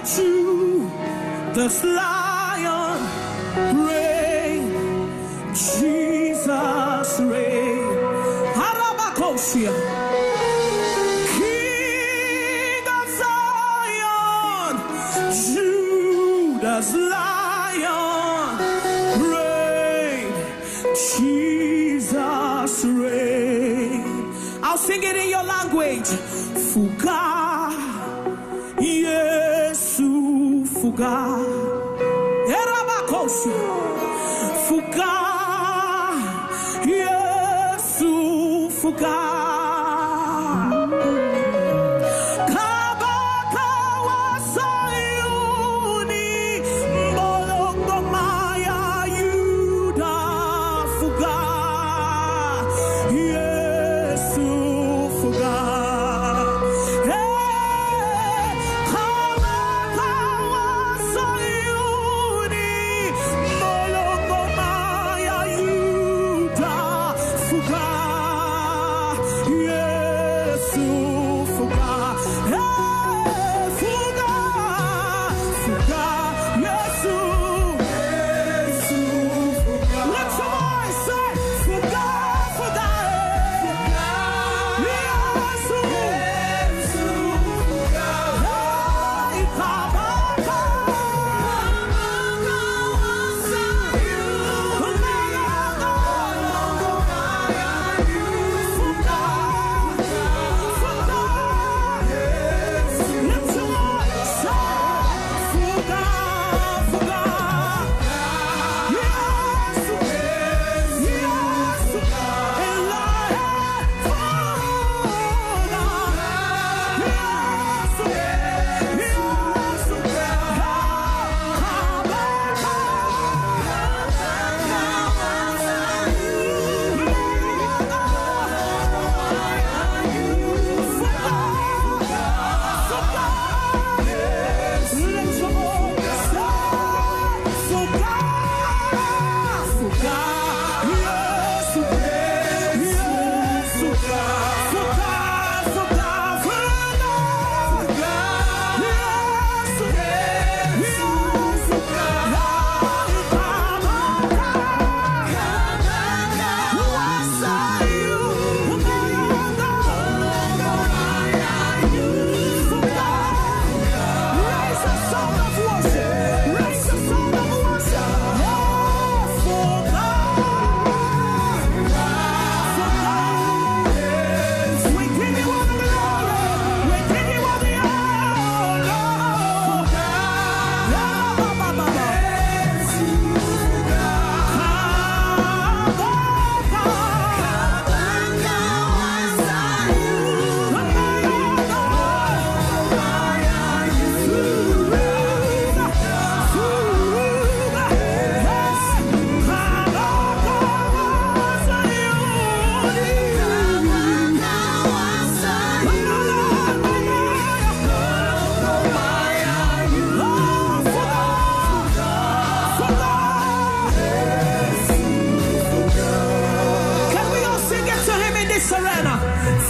Judas Lion reign, Jesus reign. Harabakosia, King of Zion, Judas Lion reign, Jesus reign. I'll sing it in your language. Fuga, YESU, Fuga. Fuga, YESU, Fuga. Kabaka wa Sayuni, Molongo Maya Yuda, Fuga, YESU, Fuga.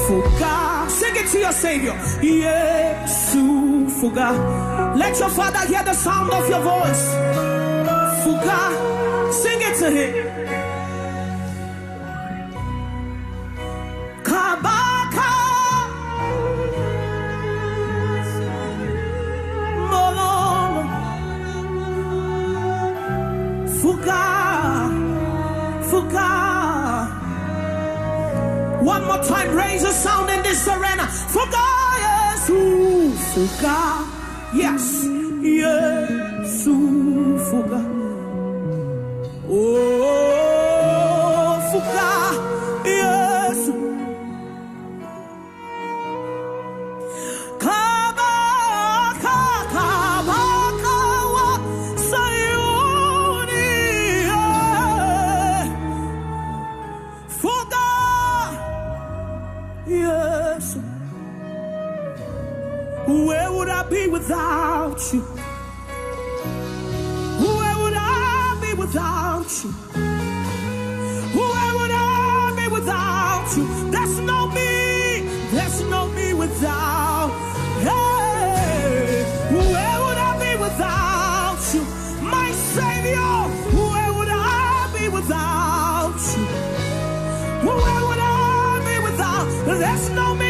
Fuga, sing it to your Savior. YESU, Fuga. Let your Father hear the sound of your voice. Fuga, sing it to him. Kabaka, Mololo, Fuga, Fuga. One more time, raise a sound in this arena. Fuga, YESU, Fuga. Yes, YESU, Fuga. Oh, Fuga, YESU. Kabaka, Kabaka wa Sayuni, Fuga. Yes. Where would I be without you? Where would I be without you? Where would I be without you? There's no me without. Hey, where would I There's no